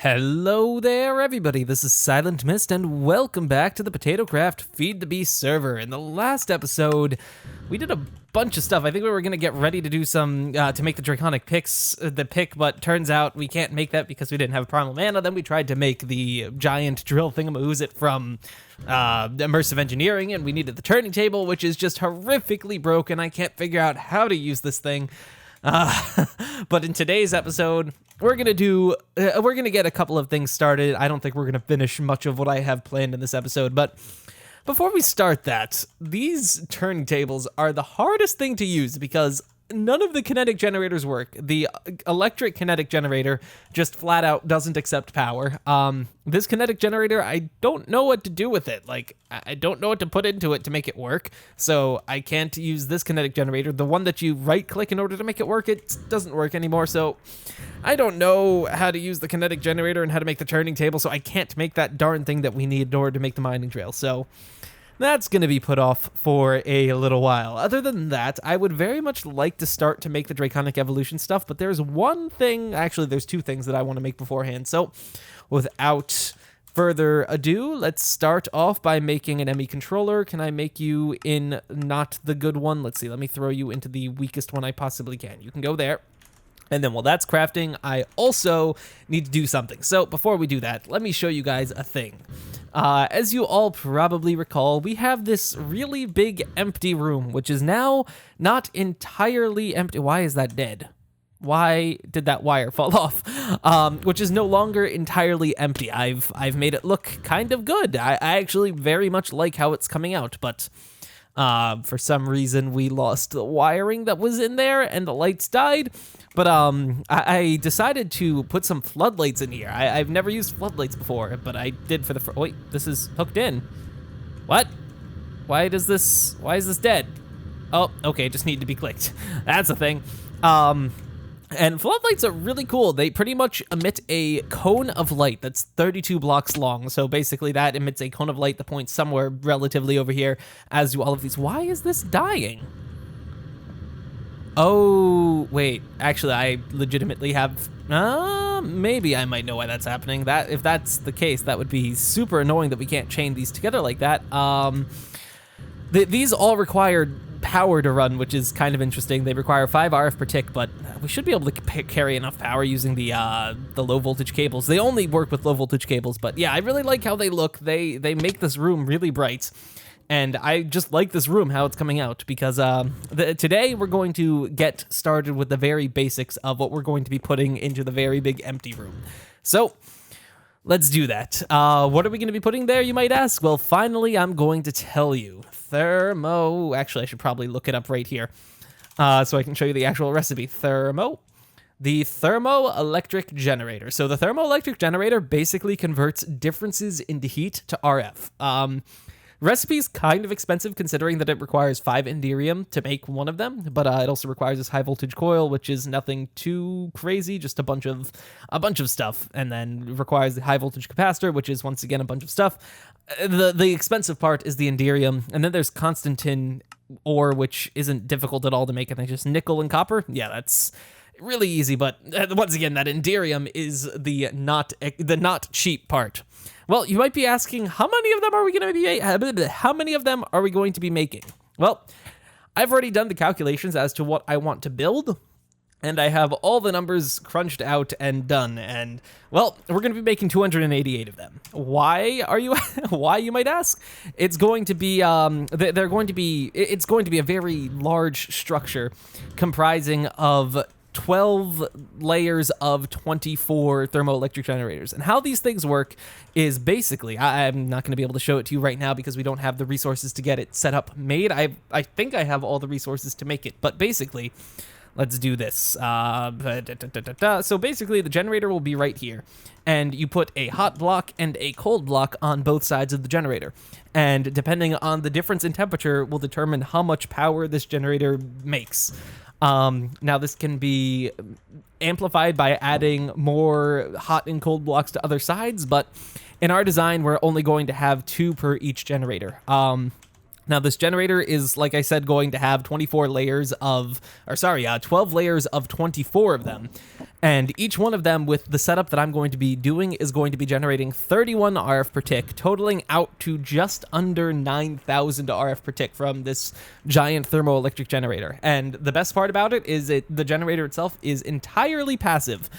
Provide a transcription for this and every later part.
Hello there, everybody. This is Silent Mist, and welcome back to the Potatocraft Feed the Beast server. In the last episode, we did a bunch of stuff. I think we were going to get ready to do some, to make the Draconic pick, but turns out we can't make that because we didn't have Primal mana. Then we tried to make the giant drill thingamahoozit from immersive engineering, and we needed the turning table, which is just horrifically broken. I can't figure out how to use this thing. But in today's episode, we're gonna get a couple of things started. I don't think we're gonna finish much of what I have planned in this episode, but before we start that, these turntables are the hardest thing to use because none of the kinetic generators work. The electric kinetic generator just flat out doesn't accept power. This kinetic generator, I don't know what to do with it. Like, I don't know what to put into it to make it work, so I can't use this kinetic generator. The one that you right-click in order to make it work, it doesn't work anymore, so I don't know how to use the kinetic generator and how to make the turning table, so I can't make that darn thing that we need in order to make the mining trail, so that's going to be put off for a little while. Other than that, I would very much like to start to make the Draconic evolution stuff, but there's one thing, actually there's two things that I want to make beforehand. So without further ado, let's start off by making an ME controller. Can I make you in not the good one? Let's see, let me throw you into the weakest one I possibly can. You can go there. And then while that's crafting, I also need to do something. So before we do that, let me show you guys a thing. As you all probably recall, we have this really big empty room, which is now not entirely empty. Why is that dead? Why did that wire fall off? Which is no longer entirely empty. I've made it look kind of good. I actually very much like how it's coming out, but for some reason we lost the wiring that was in there and the lights died. But I decided to put some floodlights in here. I've never used floodlights before, but I did for the wait, this is hooked in. What? Why is this dead? Oh, okay, just need to be clicked. That's a thing. And floodlights are really cool. They pretty much emit a cone of light that's 32 blocks long. So basically that emits a cone of light that points somewhere relatively over here, as do all of these. Why is this dying? Oh, wait, actually, I legitimately have, maybe I might know why that's happening. If that's the case, that would be super annoying that we can't chain these together like that. These all require power to run, which is kind of interesting. They require 5 RF per tick, but we should be able to carry enough power using the low voltage cables. They only work with low voltage cables, but yeah, I really like how they look. They make this room really bright. And I just like this room, how it's coming out, because today we're going to get started with the very basics of what we're going to be putting into the very big empty room. So let's do that. What are we going to be putting there, you might ask? Well, finally, I'm going to tell you. Actually, I should probably look it up right here so I can show you the actual recipe. The Thermoelectric generator. So the Thermoelectric generator basically converts differences into heat to RF. Recipe's kind of expensive considering that it requires 5 Enderium to make one of them, but it also requires this high voltage coil, which is nothing too crazy, just a bunch of stuff, and then requires the high voltage capacitor, which is once again a bunch of stuff. The expensive part is the Enderium, and then there's Constantin ore, which isn't difficult at all to make. I think just nickel and copper. Yeah, that's really easy, but once again, that Enderium is the not cheap part. Well, you might be asking, how many of them are we going to be making? Well, I've already done the calculations as to what I want to build, and I have all the numbers crunched out and done, and, well, we're going to be making 288 of them. Why, you might ask? It's going to be, it's going to be a very large structure comprising of 12 layers of 24 thermoelectric generators. And how these things work is basically, I'm not going to be able to show it to you right now because we don't have the resources to get it set up made. I think I have all the resources to make it, but basically, let's do this. So basically, the generator will be right here, and you put a hot block and a cold block on both sides of the generator. And depending on the difference in temperature will determine how much power this generator makes. Now this can be amplified by adding more hot and cold blocks to other sides, but in our design, we're only going to have 2 per each generator. Now, this generator is, like I said, going to have 12 layers of 24 of them. And each one of them, with the setup that I'm going to be doing, is going to be generating 31 RF per tick, totaling out to just under 9,000 RF per tick from this giant thermoelectric generator. And the best part about it is the generator itself is entirely passive.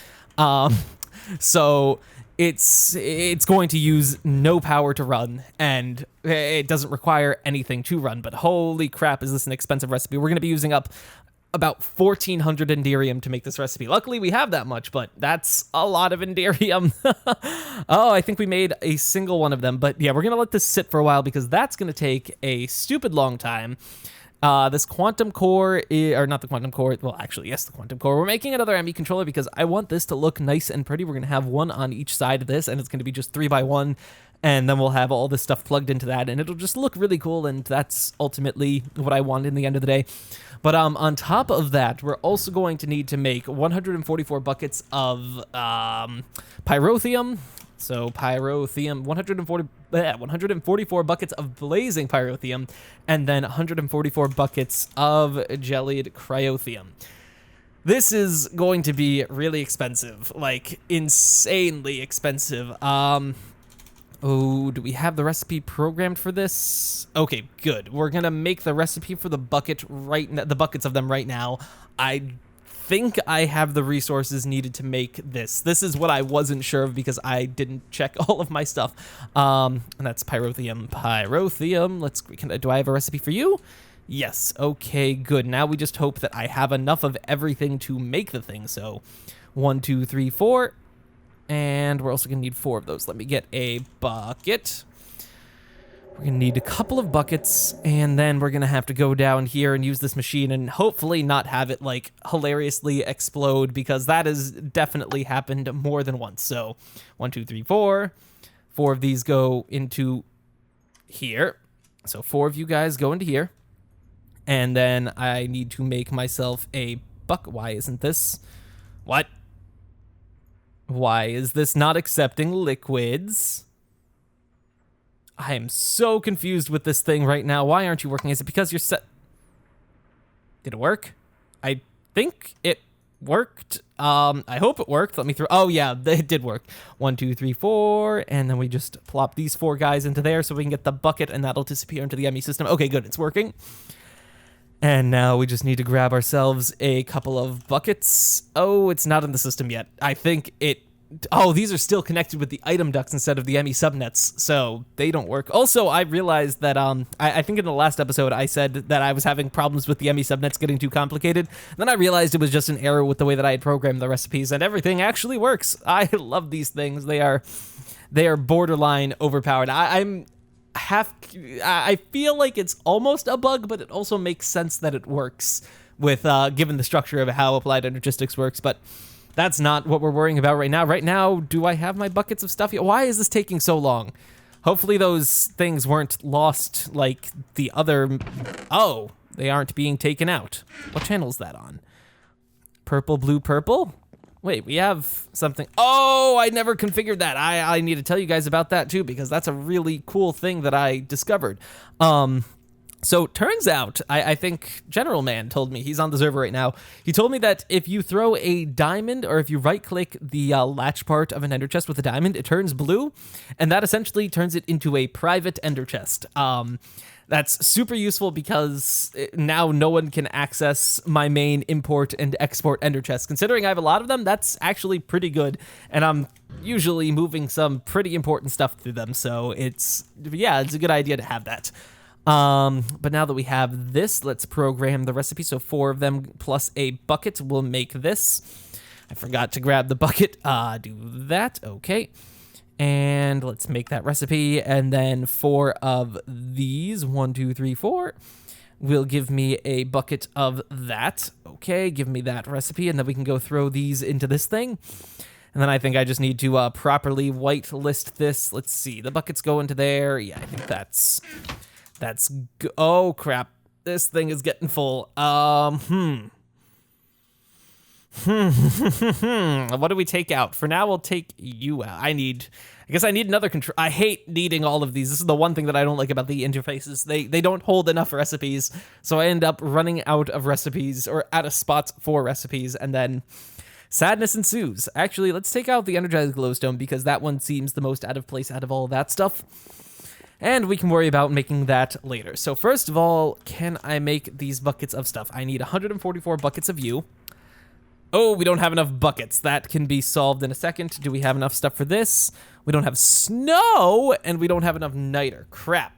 So it's going to use no power to run, and it doesn't require anything to run. But holy crap, is this an expensive recipe? We're going to be using up about 1,400 Enderium to make this recipe. Luckily, we have that much, but that's a lot of Enderium. Oh, I think we made a single one of them. But yeah, we're going to let this sit for a while because that's going to take a stupid long time. This quantum core, or not the quantum core, well, actually, yes, the quantum core. We're making another ME controller because I want this to look nice and pretty. We're going to have one on each side of this, and it's going to be just 3x1, and then we'll have all this stuff plugged into that, and it'll just look really cool, and that's ultimately what I want in the end of the day. But on top of that, we're also going to need to make 144 buckets of pyrotheum. So pyrotheum, 144 buckets of blazing pyrotheum, and then 144 buckets of jellied cryotheum. This is going to be really expensive, like insanely expensive. Oh, do we have the recipe programmed for this? Okay, good. We're gonna make the recipe for the buckets of them right now. I think I have the resources needed to make this. This is what I wasn't sure of because I didn't check all of my stuff. And that's pyrotheum. Pyrotheum. Do I have a recipe for you? Yes. Okay, good. Now we just hope that I have enough of everything to make the thing. So 1, 2, 3, 4. And we're also going to need 4 of those. Let me get a bucket. We're going to need a couple of buckets, and then we're going to have to go down here and use this machine and hopefully not have it, like, hilariously explode, because that has definitely happened more than once. So 1, 2, 3, 4. 4 of these go into here. So 4 of you guys go into here. And then I need to make myself a bucket. Why isn't this? What? Why is this not accepting liquids? I am so confused with this thing right now. Why aren't you working? Is it because you're set? Did it work? I think it worked. I hope it worked. Let me throw. Oh yeah, it did work. 1, 2, 3, 4, and then we just plop these 4 guys into there so we can get the bucket, and that'll disappear into the ME system. Okay, good. It's working. And now we just need to grab ourselves a couple of buckets. Oh, it's not in the system yet. I think it... Oh, these are still connected with the item ducts instead of the ME subnets, so they don't work. Also, I realized that, I think in the last episode I said that I was having problems with the ME subnets getting too complicated. Then I realized it was just an error with the way that I had programmed the recipes, and everything actually works. I love these things. They are borderline overpowered. I feel like it's almost a bug, but it also makes sense that it works with given the structure of how applied energistics works. But that's not what we're worrying about right now. Right now, do I have my buckets of stuff yet? Why is this taking so long? Hopefully those things weren't lost like the other... Oh, they aren't being taken out. What channel is that on? Purple, blue, purple? Wait, we have something. Oh, I never configured that. I need to tell you guys about that too, because that's a really cool thing that I discovered. So turns out, I think General Man told me, he's on the server right now, he told me that if you throw a diamond, or if you right-click the latch part of an ender chest with a diamond, it turns blue, and that essentially turns it into a private ender chest. That's super useful because now no one can access my main import and export ender chests. Considering I have a lot of them, that's actually pretty good, and I'm usually moving some pretty important stuff through them, so it's a good idea to have that. But now that we have this, let's program the recipe. So 4 of them plus a bucket will make this. I forgot to grab the bucket. Do that. Okay. And let's make that recipe. And then 4 of these, 1, 2, 3, 4, will give me a bucket of that. Okay, give me that recipe. And then we can go throw these into this thing. And then I think I just need to properly whitelist this. Let's see. The buckets go into there. Yeah, I think that's oh, crap. This thing is getting full. What do we take out? For now, we'll take you out. I guess I need another control. I hate needing all of these. This is the one thing that I don't like about the interfaces. They don't hold enough recipes, so I end up running out of recipes or out of spots for recipes, and then sadness ensues. Actually, let's take out the energized glowstone because that one seems the most out of place out of all of that stuff. And we can worry about making that later. So first of all, can I make these buckets of stuff? I need 144 buckets of you. Oh, we don't have enough buckets. That can be solved in a second. Do we have enough stuff for this? We don't have snow, and we don't have enough niter. Crap.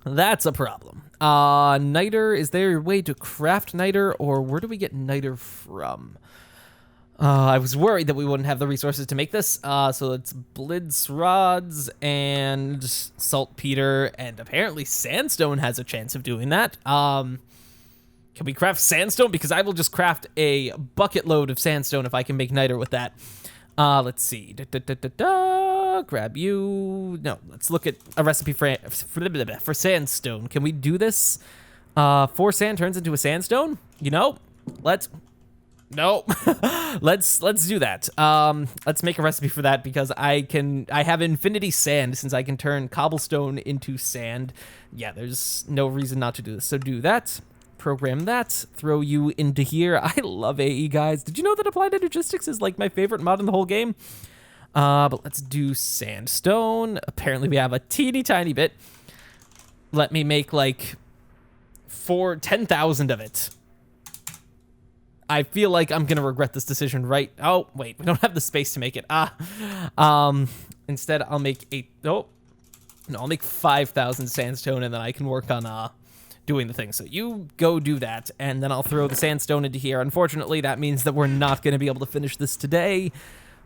That's a problem. Niter, is there a way to craft niter, or where do we get niter from? I was worried that we wouldn't have the resources to make this. So it's blitz rods and saltpeter, and apparently sandstone has a chance of doing that. Can we craft sandstone? Because I will just craft a bucket load of sandstone if I can make niter with that. Let's see. Grab you. No, let's look at a recipe for sandstone. Can we do this? 4 sand turns into a sandstone? You know, let's do that. Let's make a recipe for that because I have infinity sand since I can turn cobblestone into sand. Yeah, there's no reason not to do this. So do that. Program that, throw you into here. I love AE, guys. Did you know that Applied Energistics is like my favorite mod in the whole game? But let's do sandstone. Apparently we have a teeny tiny bit. Let me make like 10,000 of it. I feel like I'm gonna regret this decision, right? Oh, wait, we don't have the space to make it. Instead I'll make I'll make 5,000 sandstone and then I can work on doing the thing. So you go do that, and then I'll throw the sandstone into here. Unfortunately, that means that we're not going to be able to finish this today,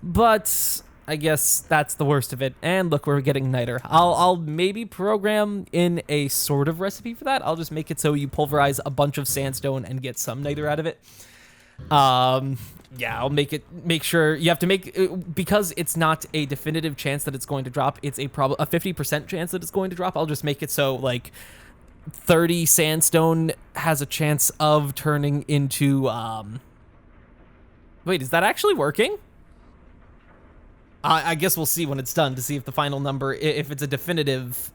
but I guess that's the worst of it. And look, we're getting niter. I'll maybe program in a sort of recipe for that. I'll just make it so you pulverize a bunch of sandstone and get some niter out of it. Yeah, I'll make sure you have to make, because it's not a definitive chance that it's going to drop, it's a 50% chance that it's going to drop. I'll just make it so like 30 sandstone has a chance of turning into, wait, is that actually working? I guess we'll see when it's done to see if the final number, if it's a definitive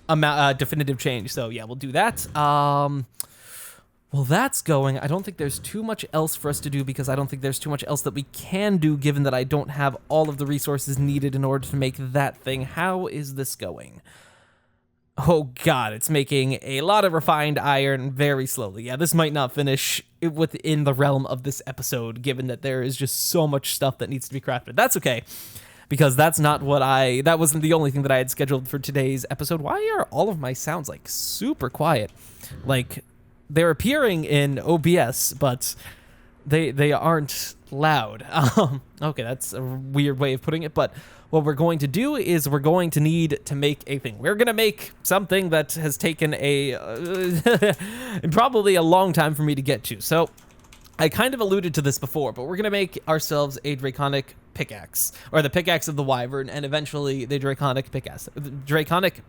amount, definitive change. So yeah, we'll do that. Well, that's going. I don't think there's too much else for us to do because I don't think there's too much else that we can do given that I don't have all of the resources needed in order to make that thing. How is this going? Oh god, it's making a lot of refined iron very slowly. Yeah, this might not finish within the realm of this episode, given that there is just so much stuff that needs to be crafted. That's okay, because that wasn't the only thing that I had scheduled for today's episode. Why are all of my sounds, like, super quiet? Like, they're appearing in OBS, but they aren't loud. Okay, that's a weird way of putting it, but what we're going to do is we're going to need to make a thing. We're going to make something that has taken probably a long time for me to get to. So I kind of alluded to this before, but we're going to make ourselves a Draconic pickaxe, or the pickaxe of the Wyvern, and eventually the Draconic pickaxe. The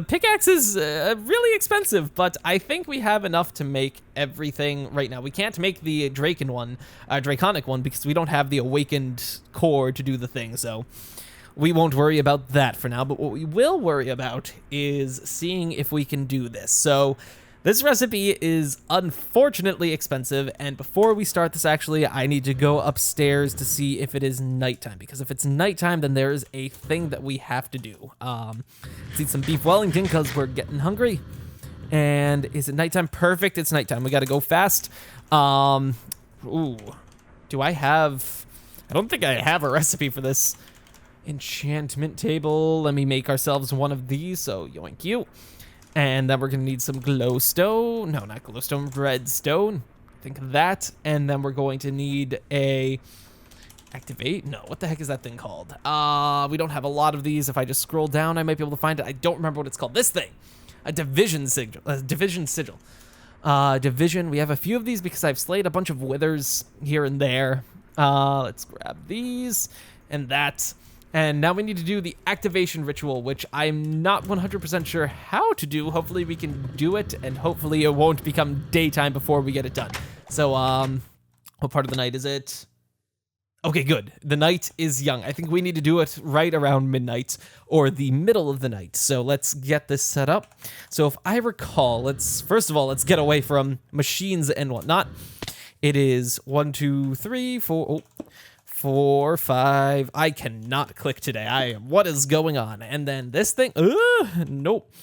pickaxe is really expensive, but I think we have enough to make everything right now. We can't make the Draconic one, because we don't have the awakened core to do the thing, so we won't worry about that for now. But what we will worry about is seeing if we can do this. So this recipe is unfortunately expensive, and before we start this, actually, I need to go upstairs to see if it is nighttime, because if it's nighttime, then there is a thing that we have to do. Let's eat some beef Wellington, because we're getting hungry. And is it nighttime? Perfect, it's nighttime. We gotta go fast. Ooh. Do I have... I don't think I have a recipe for this. Enchantment table. Let me make ourselves one of these, so yoink you. And then we're going to need some glowstone. No, not glowstone, redstone. Think of that. And then we're going to need a activate. No, what the heck is that thing called? We don't have a lot of these. If I just scroll down, I might be able to find it. I don't remember what it's called. This thing. A division sigil. Division. We have a few of these because I've slayed a bunch of withers here and there. Let's grab these and that. And now we need to do the activation ritual, which I'm not 100% sure how to do. Hopefully we can do it, and hopefully it won't become daytime before we get it done. So, what part of the night is it? Okay, good. The night is young. I think we need to do it right around midnight or the middle of the night. So let's get this set up. So if I recall, first of all, let's get away from machines and whatnot. It is 1, 2, 3, 4, 4, 5. I cannot click today. What is going on? And then this thing. Nope.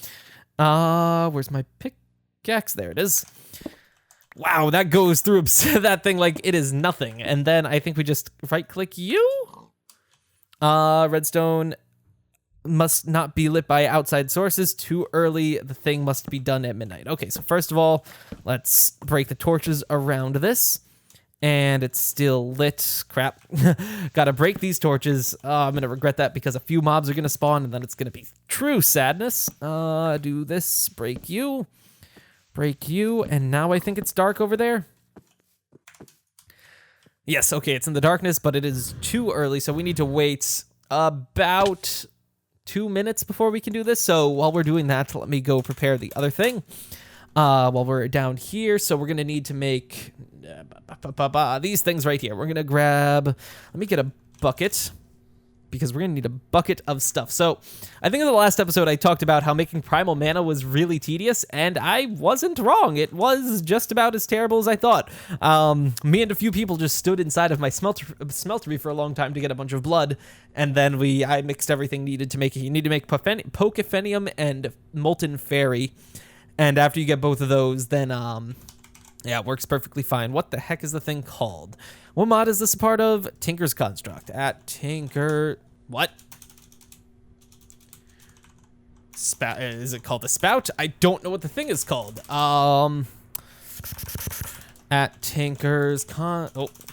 Where's my pickaxe? There it is. Wow, that goes through that thing like it is nothing. And then I think we just right-click you. Redstone must not be lit by outside sources. Too early. The thing must be done at midnight. Okay, so first of all, let's break the torches around this. And it's still lit. Crap. Gotta break these torches. I'm gonna regret that because a few mobs are gonna spawn and then it's gonna be true sadness. Do this. Break you. Break you, and now I think it's dark over there. Yes, okay, it's in the darkness, but it is too early, so we need to wait about 2 minutes before we can do this. So while we're doing that, let me go prepare the other thing while we're down here. So we're gonna need to make these things right here. We're gonna grab, let me get a bucket, because we're gonna need a bucket of stuff. So I think in the last episode I talked about how making primal mana was really tedious, and I wasn't wrong. It was just about as terrible as I thought. Me and a few people just stood inside of my smeltery for a long time to get a bunch of blood, and then I mixed everything needed to make it. You need to make Pokephenium and Molten Fairy, and after you get both of those, then yeah, it works perfectly fine. What the heck is the thing called? What mod is this a part of? Tinker's Construct. At Tinker... What? Spout. Is it called a spout? I don't know what the thing is called. At Tinker's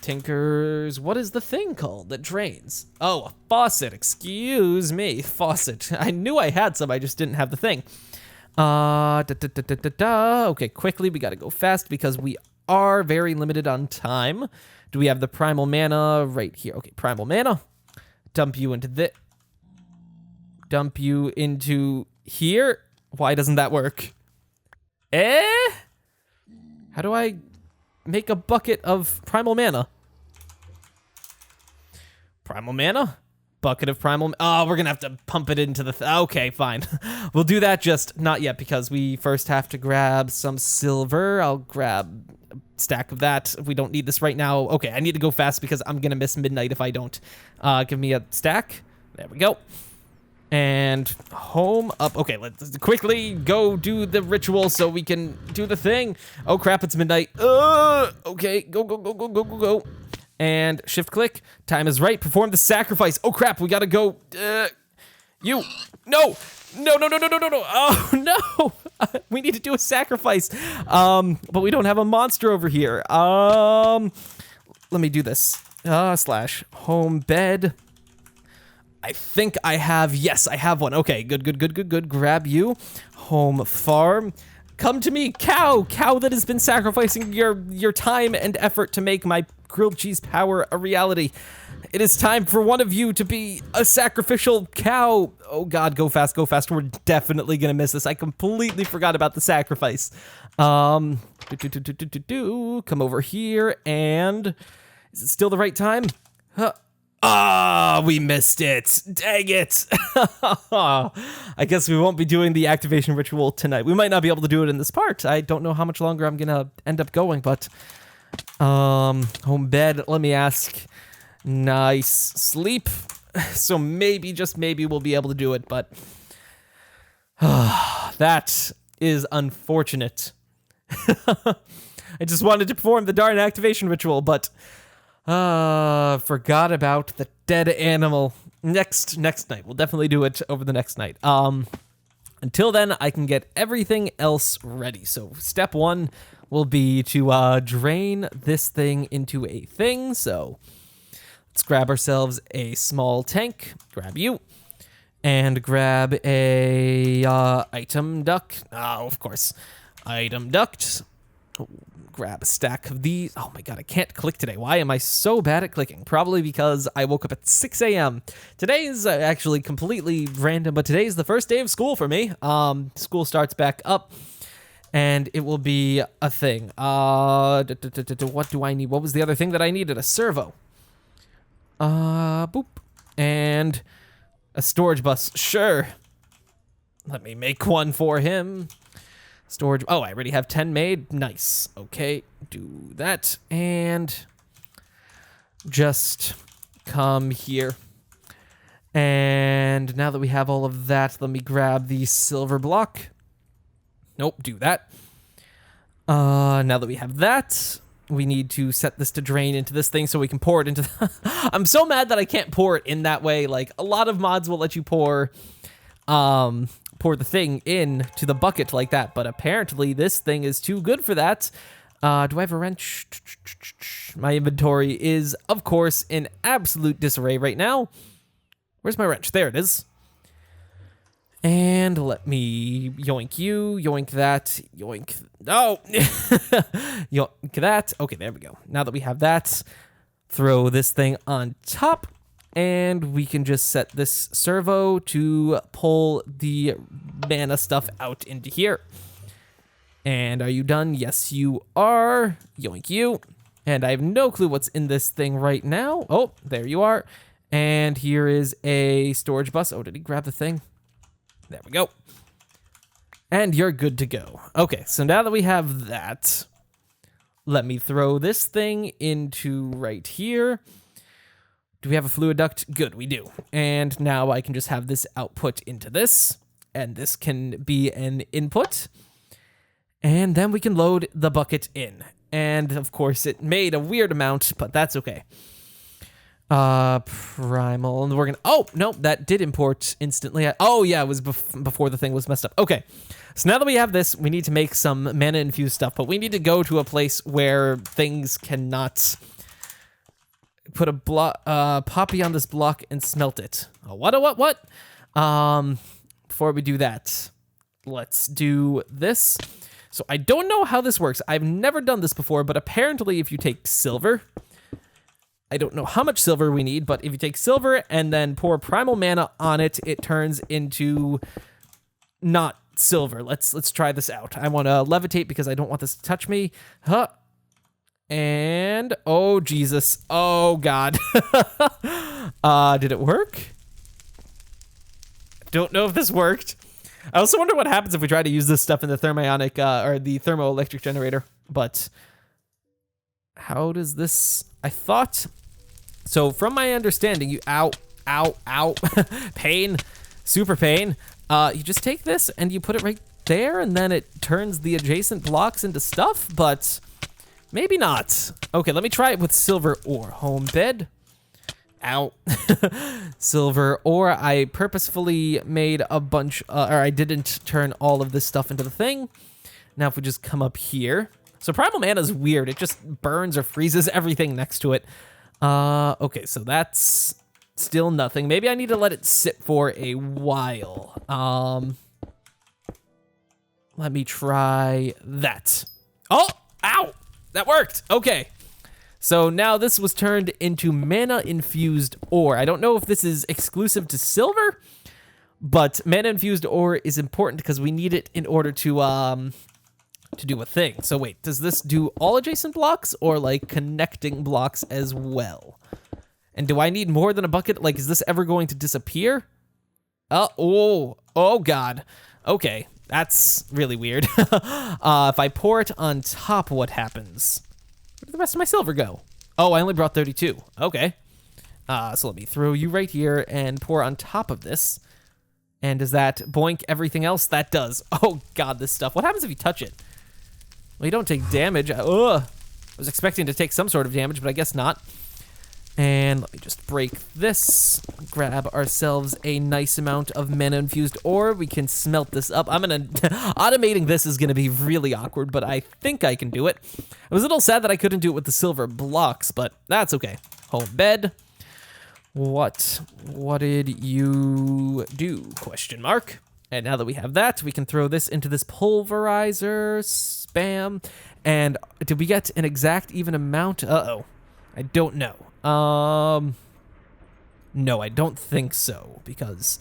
Tinker's... What is the thing called that drains? Oh, a faucet. Excuse me. Faucet. I knew I had some. I just didn't have the thing. Okay, quickly. We gotta go fast because we are very limited on time. Do we have the primal mana right here? Okay, primal mana. Dump you into this. Dump you into here. Why doesn't that work? How do I make a bucket of primal mana? Primal mana? Bucket of primal. Oh, we're gonna have to pump it into the. Okay, fine. We'll do that. Just not yet because we first have to grab some silver. I'll grab a stack of that. We don't need this right now. Okay, I need to go fast because I'm gonna miss midnight if I don't. Give me a stack. There we go. And home up. Okay, let's quickly go do the ritual so we can do the thing. Oh crap! It's midnight. Okay, go. And shift click. Time is right. Perform the sacrifice. Oh crap, we gotta go. No. Oh no. We need to do a sacrifice. But we don't have a monster over here. Let me do this. Slash home bed. I think I have, yes, I have one. Okay, good. Grab you. Home farm. Come to me, cow that has been sacrificing your time and effort to make my grilled cheese power a reality. It is time for one of you to be a sacrificial cow. Oh God, go fast. We're definitely gonna miss this. I completely forgot about the sacrifice. Come over here and is it still the right time? We missed it. Dang it. I guess we won't be doing the activation ritual tonight. We might not be able to do it in this part. I don't know how much longer I'm gonna end up going, but home bed, let me ask. Nice sleep. So maybe, just maybe we'll be able to do it, but that is unfortunate. I just wanted to perform the darn activation ritual, but forgot about the dead animal. Next night. We'll definitely do it over the next night. Until then, I can get everything else ready. So step one will be to drain this thing into a thing. So let's grab ourselves a small tank. Grab you. And grab a item duct. Oh, of course. Item duct. Grab a stack of these. Oh my God, I can't click today. Why am I so bad at clicking? Probably because I woke up at 6 a.m. Today is actually completely random, but today is the first day of school for me. School starts back up. and it will be a thing. What do I need? What was the other thing that I needed? A servo. Boop. And a storage bus. Sure. Let me make one for him. Storage. Oh, I already have 10 made. Nice. Okay, do that. And just come here. And now that we have all of that, let me grab the silver block. Nope, do that. Now that we have that, we need to set this to drain into this thing so we can pour it into the I'm so mad that I can't pour it in that way. Like, a lot of mods will let you pour the thing in to the bucket like that, but apparently this thing is too good for that. Do I have a wrench? My inventory is, of course, in absolute disarray right now. Where's my wrench? There it is. And let me yoink you, yoink that, yoink. No! Yoink that. Okay, there we go. Now that we have that, throw this thing on top. And we can just set this servo to pull the mana stuff out into here. And are you done? Yes, you are. Yoink you. And I have no clue what's in this thing right now. Oh, there you are. And here is a storage bus. Oh, did he grab the thing? There we go. And you're good to go. Okay, so now that we have that, let me throw this thing into right here. Do we have a fluid duct? Good, we do. And now I can just have this output into this, and this can be an input. And then we can load the bucket in. And of course it made a weird amount, but that's okay. Primal, and we're gonna, oh, no, that did import instantly. Oh yeah, it was before the thing was messed up. Okay, so now that we have this, we need to make some mana infused stuff, but we need to go to a place where things cannot put a block, poppy on this block and smelt it. Oh, what? Before we do that, let's do this. So I don't know how this works. I've never done this before, but apparently if you take silver, I don't know how much silver we need, but if you take silver and then pour primal mana on it, it turns into not silver. Let's try this out. I want to levitate because I don't want this to touch me. Huh. And, oh, Jesus. Oh, God. Did it work? Don't know if this worked. I also wonder what happens if we try to use this stuff in the thermionic, or the thermoelectric generator. But how does this... I thought... So, from my understanding, you... Ow. Pain. Super pain. You just take this and you put it right there, and then it turns the adjacent blocks into stuff, but... Maybe not. Okay, let me try it with silver ore. Home bed. Ow. Silver ore. I purposefully made a bunch, or I didn't turn all of this stuff into the thing. Now if we just come up here. So primal mana is weird. It just burns or freezes everything next to it. Okay, so that's still nothing. Maybe I need to let it sit for a while. Let me try that. Oh, ow. That worked. Okay. So now this was turned into mana-infused ore. I don't know if this is exclusive to silver, but mana-infused ore is important because we need it in order to do a thing. So wait, does this do all adjacent blocks or like connecting blocks as well? And do I need more than a bucket? Like, is this ever going to disappear? Oh God. Okay. That's really weird. If I pour it on top, what happens? Where did the rest of my silver go? Oh, I only brought 32. Okay. So let me throw you right here and pour on top of this. And does that boink everything else? That does. Oh, God, this stuff. What happens if you touch it? Well, you don't take damage. Ugh. I was expecting to take some sort of damage, but I guess not. And let me just break this, grab ourselves a nice amount of mana-infused ore. We can smelt this up. Automating this is gonna be really awkward, but I think I can do it. I was a little sad that I couldn't do it with the silver blocks, but that's okay. Home bed. What did you do? Question mark. And now that we have that, we can throw this into this pulverizer. Spam. And did we get an exact even amount? Uh-oh. I don't know. No, I don't think so, because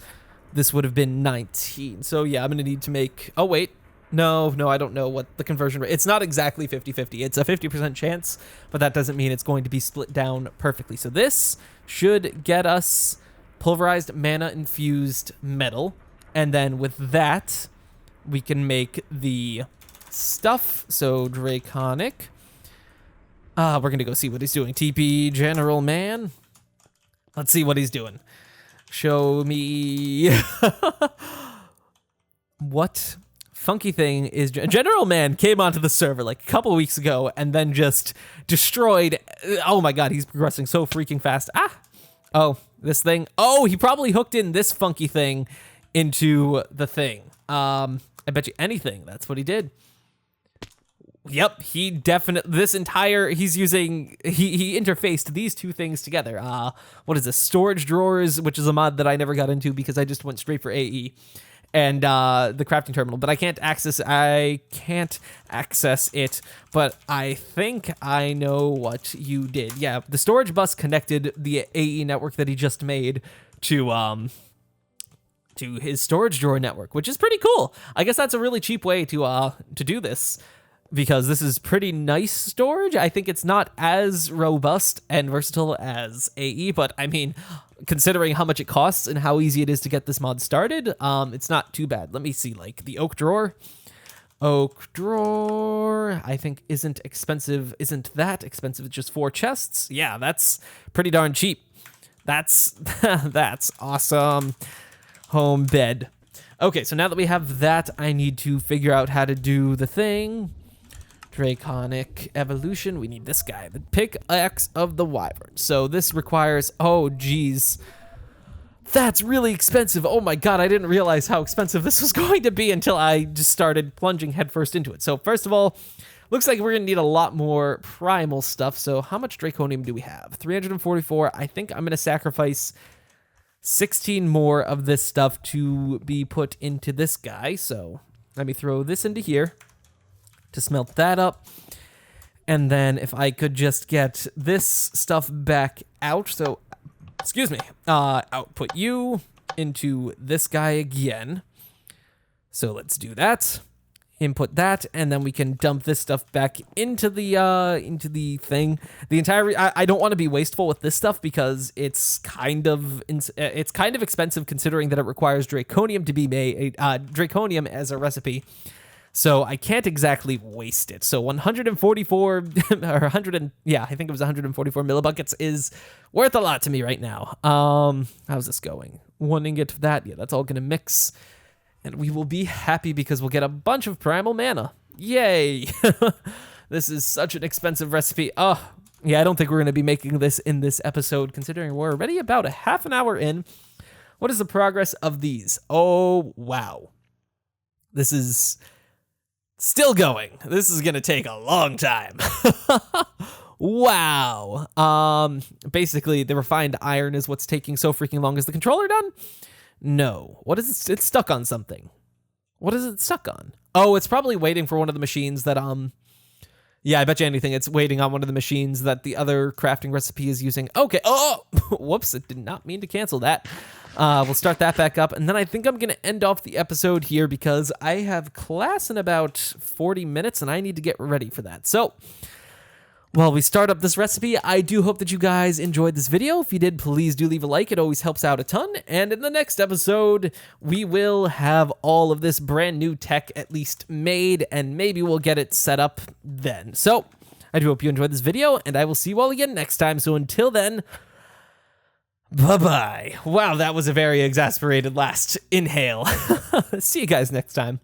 this would have been 19. So yeah, I'm gonna need to make, oh wait, No, I don't know what the conversion rate. It's not exactly 50-50. It's a 50% chance, but that doesn't mean it's going to be split down perfectly. So this should get us pulverized mana-infused metal. And then with that, we can make the stuff. So Draconic. We're going to go see what he's doing. TP General Man. Let's see what he's doing. Show me what funky thing is. General Man came onto the server like a couple weeks ago and then just destroyed. Oh my god, he's progressing so freaking fast. Oh, this thing. Oh, he probably hooked in this funky thing into the thing. I bet you anything that's what he did. Yep, he definitely, he's using, he interfaced these two things together. What is this? Storage drawers, which is a mod that I never got into because I just went straight for AE. And the crafting terminal, but I can't access it, but I think I know what you did. Yeah, the storage bus connected the AE network that he just made to his storage drawer network, which is pretty cool. I guess that's a really cheap way to do this, because this is pretty nice storage. I think it's not as robust and versatile as AE, but I mean, considering how much it costs and how easy it is to get this mod started, it's not too bad. Let me see, like the oak drawer. Oak drawer, I think isn't that expensive. It's just 4 chests. Yeah, that's pretty darn cheap. That's awesome. Home bed. Okay, so now that we have that, I need to figure out how to do the thing. Draconic evolution. We need this guy, the pickaxe of the wyvern. So this requires, oh geez, that's really expensive. Oh my god, I didn't realize how expensive this was going to be until I just started plunging headfirst into it. So first of all, looks like we're gonna need a lot more primal stuff. So how much draconium do we have? 344. I think I'm gonna sacrifice 16 more of this stuff to be put into this guy. So let me throw this into here to smelt that up. And then if I could just get this stuff back out. So, excuse me, output you into this guy again. So let's do that. Input that, and then we can dump this stuff back into the thing. The entire I don't want to be wasteful with this stuff because it's kind of expensive considering that it requires draconium to be made, draconium as a recipe. So I can't exactly waste it. So 144 or 100 I think it was 144 millibuckets is worth a lot to me right now. How's this going? 1 ingot of that. Yeah, that's all gonna mix, and we will be happy because we'll get a bunch of primal mana. Yay! This is such an expensive recipe. Oh, yeah, I don't think we're gonna be making this in this episode, considering we're already about a half an hour in. What is the progress of these? Oh wow, this is still going. This is gonna take a long time. Wow. Basically, the refined iron is what's taking so freaking long. Is the controller done? No. What is it? It's stuck on something. What is it stuck on? Oh, it's probably waiting for one of the machines that, yeah, I bet you anything it's waiting on one of the machines that the other crafting recipe is using. Okay. Oh, whoops. It did not mean to cancel that. We'll start that back up, and then I think I'm going to end off the episode here because I have class in about 40 minutes, and I need to get ready for that. So, while we start up this recipe, I do hope that you guys enjoyed this video. If you did, please do leave a like. It always helps out a ton. And in the next episode, we will have all of this brand new tech at least made, and maybe we'll get it set up then. So, I do hope you enjoyed this video, and I will see you all again next time. So until then, bye-bye. Wow, that was a very exasperated last inhale. See you guys next time.